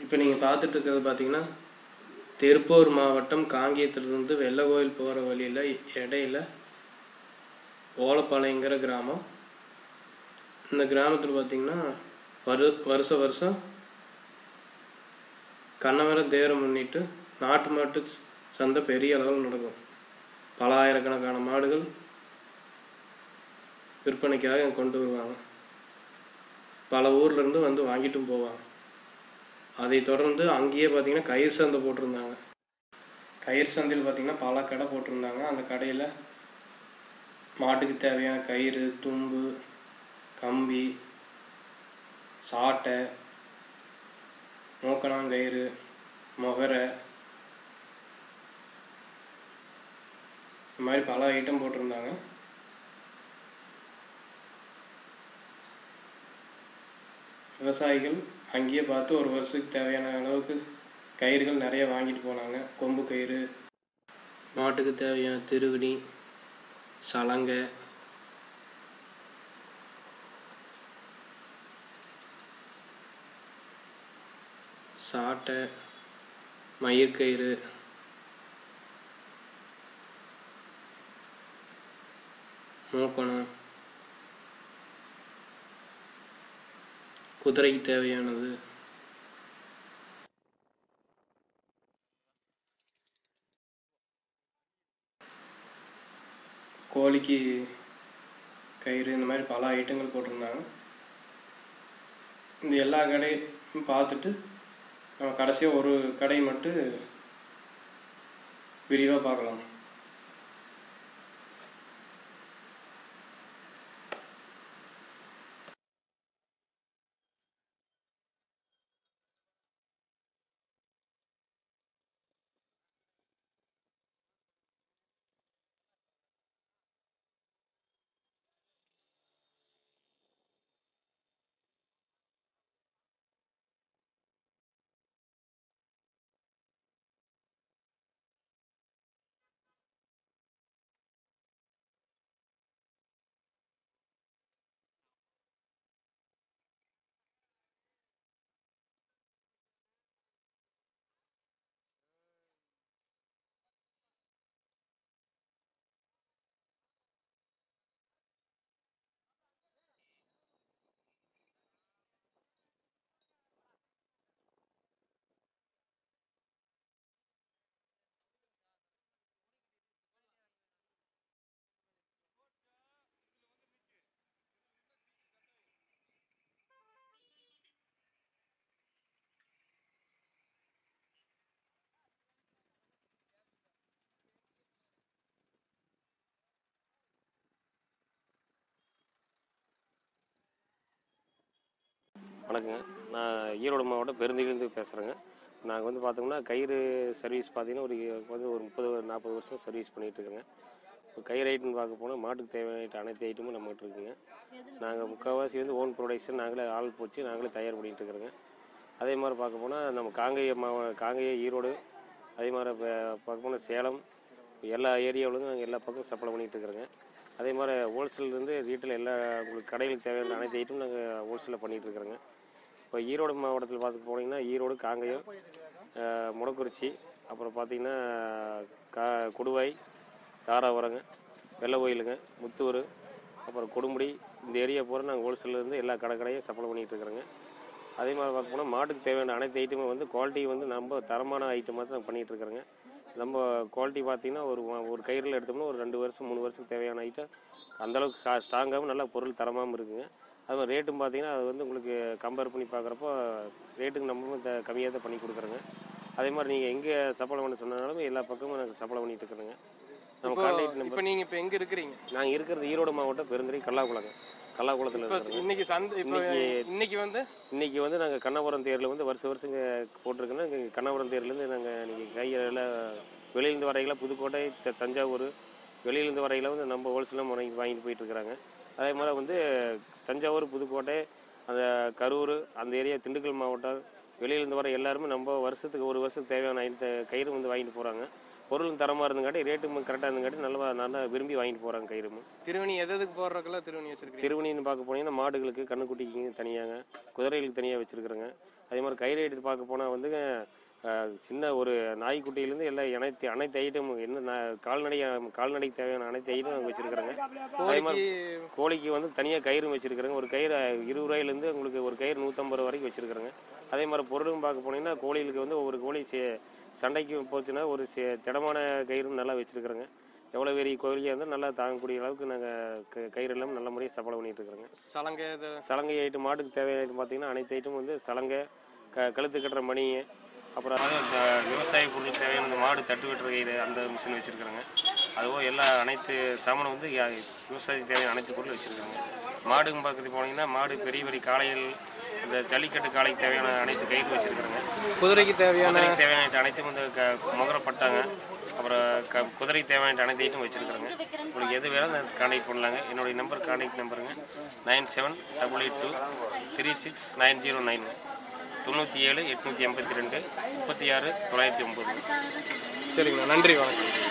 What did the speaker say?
இப்போ நீங்கள் பார்த்துட்டு இருக்கிறது பார்த்தீங்கன்னா திருப்பூர் மாவட்டம் காங்கேயத்திலிருந்து வெள்ளகோயில் போகிற வழியில் இடையில ஓலப்பாளையங்கிற கிராமம். இந்த கிராமத்தில் பார்த்திங்கன்னா வருஷம் கண்ணவர தேரம் முன்னிட்டு நாட்டு மாட்டு சந்தை பெரிய அளவில் நடக்கும். பல ஆயிரக்கணக்கான மாடுகள் விற்பனைக்காக கொண்டு வருவாங்க. பல ஊர்லேருந்து வந்து வாங்கிட்டும் போவாங்க. அதை தொடர்ந்து அங்கேயே பார்த்திங்கன்னா கயிறு சந்தை போட்டிருந்தாங்க. கயிறு சந்தையில் பார்த்திங்கன்னா பல கடை போட்டிருந்தாங்க. அந்த கடையில் மாட்டுக்கு தேவையான கயிறு, தும்பு, கம்பி, சாட்டை, மூக்கணாங்கயிறு, மொகரை, இந்த மாதிரி பல ஐட்டம் போட்டிருந்தாங்க. விவசாயிகள் அங்கேயே பார்த்து ஒரு வருஷத்துக்கு தேவையான அளவுக்கு கயிறுகள் நிறைய வாங்கிட்டு போனாங்க. கொம்பு கயிறு, மாட்டுக்கு தேவையான திருவினி, சலங்கை, சாட்டை, மயிர்கயிறு, மூக்கணம், குதிரைக்கு தேவையானது, கோழிக்கு கயிறு, இந்த மாதிரி பல ஐட்டங்கள் போட்டிருந்தாங்க. இந்த எல்லா கடையும் பார்த்துட்டு நம்ம கடைசியாக ஒரு கடை மட்டும் விரிவாக பார்க்கலாம். வணக்கங்க. நான் ஈரோடு மாவட்டம் பெருந்திலிருந்து பேசுகிறேங்க. நாங்கள் வந்து பார்த்தோம்னா கயிறு சர்வீஸ் பார்த்தீங்கன்னா ஒரு 30-40 வருஷம் சர்வீஸ் பண்ணிகிட்ருக்கேங்க. இப்போ கயிறு ஐட்டம்னு பார்க்க போனால் மாட்டுக்கு தேவையான அனைத்து ஐட்டமும் நம்மகிட்ட இருக்குங்க. நாங்கள் முக்கால்வாசி வந்து ஓன் ப்ரொடக்ஷன், நாங்களே ஆள் போச்சு நாங்களே தயார் பண்ணிகிட்டு இருக்கிறோங்க. அதே மாதிரி பார்க்க போனால் நம்ம காங்கேய ஈரோடு, அதே மாதிரி பார்க்க போனால் சேலம், எல்லா ஏரியாவிலேருந்து நாங்கள் எல்லா பக்கம் சப்ளை பண்ணிகிட்டு இருக்கிறோங்க. அதே மாதிரி ஹோல்சேல்லேருந்து ரீட்டைல் எல்லா உங்களுக்கு கடைகளுக்கு தேவையான அனைத்து ஐட்டம் நாங்கள் ஹோல்சேலில் பண்ணிகிட்டு இருக்கிறோங்க. இப்போ ஈரோடு மாவட்டத்தில் பார்த்து போனீங்கன்னா ஈரோடு, காங்கேயம், முடக்குறிச்சி, அப்புறம் பார்த்திங்கன்னா கொடுவாய், தாராபுரங்க, வெள்ளகோயிலுங்க, முத்தூர், அப்புறம் கொடுமுடி, இந்த ஏரியா பூரா நாங்கள் ஹோல்சேல்லேருந்து எல்லா கடையும் சப்ளை பண்ணிகிட்டு இருக்கிறோங்க. அதே மாதிரி பார்க்க போனால் மாட்டுக்கு தேவையான அனைத்து ஐட்டமும் வந்து குவாலிட்டி வந்து நம்ம தரமான ஐட்டமாக தான் நாங்கள் பண்ணிகிட்டு இருக்கிறோங்க. நம்ம குவாலிட்டி பார்த்திங்கன்னா ஒரு கயிறில் எடுத்தோம்னா ஒரு 2 வருஷம் 3 வருஷத்துக்கு தேவையான ஐட்டம் அந்தளவுக்கு ஸ்ட்ராங்காகவும் நல்லா பொருள் தரமாகவும் இருக்குங்க. அது மாதிரி ரேட்டும் பார்த்திங்கன்னா அது வந்து உங்களுக்கு கம்பேர் பண்ணி பார்க்குறப்போ ரேட்டுக்கு நம்ம கம்மியாக தான் பண்ணி கொடுக்குறோங்க. அதே மாதிரி நீங்கள் எங்கே சப்ளை பண்ண சொன்னாலும் எல்லா பக்கமும் நாங்கள் சப்ளை பண்ணிட்டு இருக்கிறோங்க. நம்ம கான்டாக்ட் நம்பர். இப்போ நீங்கள் இப்போ எங்கே இருக்கிறீங்க? நாங்கள் இருக்கிறது ஈரோடு மாவட்டம் பெருந்துறை கல்லாக்குளத்தில் இருக்கிறோம். இன்னைக்கு வந்து நாங்கள் கண்ணபுரம் தேரில் வந்து வருஷம் போட்டிருக்கோன்னா கண்ணபுரம் தேர்லேருந்து நாங்கள் நீங்கள் கையில் வெளியிலேருந்து வரையில் புதுக்கோட்டை, தஞ்சாவூர், வெளியிலேருந்து வரையில் வந்து நம்ம ஹோல்சேலாக வாங்கிட்டு போயிட்டுருக்குறாங்க. அதே மாதிரி வந்து தஞ்சாவூர், புதுக்கோட்டை, அந்த கரூர், அந்த ஏரியா, திண்டுக்கல் மாவட்டம், வெளியிலேருந்து வர எல்லாருமே நம்ம ஒரு வருஷத்துக்கு தேவையான கயிறு வந்து வாங்கிட்டு போகிறாங்க. பொருளும் தரமாக இருந்துங்காட்டி ரேட்டும் கரெக்டாக இருந்துங்காட்டி நல்லா விரும்பி வாங்கிட்டு போகிறாங்க கயிறும். திருவணி எதுக்கு போடுறதுக்கெல்லாம் திருவணி வச்சுருக்கேன். திருவணின்னு பார்க்க போனீங்கன்னா மாடுகளுக்கு, கண்ணுக்குட்டிக்கு தனியாங்க, குதிரைகளுக்கு தனியாக வச்சுருக்குறேங்க. அதே மாதிரி கயிறு எடுத்து பார்க்க போனால் வந்து சின்ன ஒரு நாய்க்குட்டியிலேருந்து எல்லாம் அனைத்து ஐட்டமும் என்ன கால்நடைக்கு தேவையான அனைத்து ஐட்டம் நாங்கள் வச்சுருக்குறோங்க. அதே மாதிரி கோழிக்கு வந்து தனியாக கயிறும் வச்சுருக்குறோங்க. ஒரு கயிறு 20 ரூபாயிலேருந்து உங்களுக்கு ஒரு கயிறு 150 ரூபா வரைக்கும் வச்சுருக்குறோங்க. அதே மாதிரி பொருளும் பார்க்க போனீங்கன்னா கோழிகளுக்கு வந்து ஒவ்வொரு கோழி சண்டைக்கு போச்சுன்னா ஒரு திடமான கயிறும் நல்லா வச்சுருக்குறோங்க. எவ்வளோ பெரிய கோழியாக இருந்தால் நல்லா தாங்கக்கூடிய அளவுக்கு நாங்கள் கயிறு எல்லாம் நல்ல முறையாக சப்ளை பண்ணிகிட்டு இருக்கிறோங்க. சலங்கை ஐட்டம் மாட்டுக்கு தேவையான ஐட்டம் பார்த்தீங்கன்னா அனைத்து ஐட்டம் வந்து சலங்கை, கழுத்து கட்டுற மணி, அப்புறம் விவசாய பொருள் தேவையான மாடு தட்டு வெட்டுற கயிறு அந்த மிஷின் வச்சுருக்குறோங்க. அதுவும் அனைத்து சாமானும் வந்து விவசாயத்துக்கு தேவையான அனைத்து பொருள் வச்சுருக்காங்க. மாடுங்க பார்க்கறது போனீங்கன்னா மாடு பெரிய காளைகள், இந்த ஜல்லிக்கட்டு காளைக்கு தேவையான அனைத்து கயிறு வச்சுருக்குறோங்க. குதிரைக்கு தேவையான அனைத்தும் வந்து முகரப்பட்டாங்க, அப்புறம் குதிரைக்கு தேவையான அனைத்து ஐட்டம் வச்சுருக்குறோங்க. உங்களுக்கு எது வேணும் கான்டாக்ட் பண்ணலாங்க. என்னுடைய கான்டாக்ட் நம்பருங்க 97882369 97 882 36 909. சரிங்கண்ணா, நன்றி, வணக்கம்.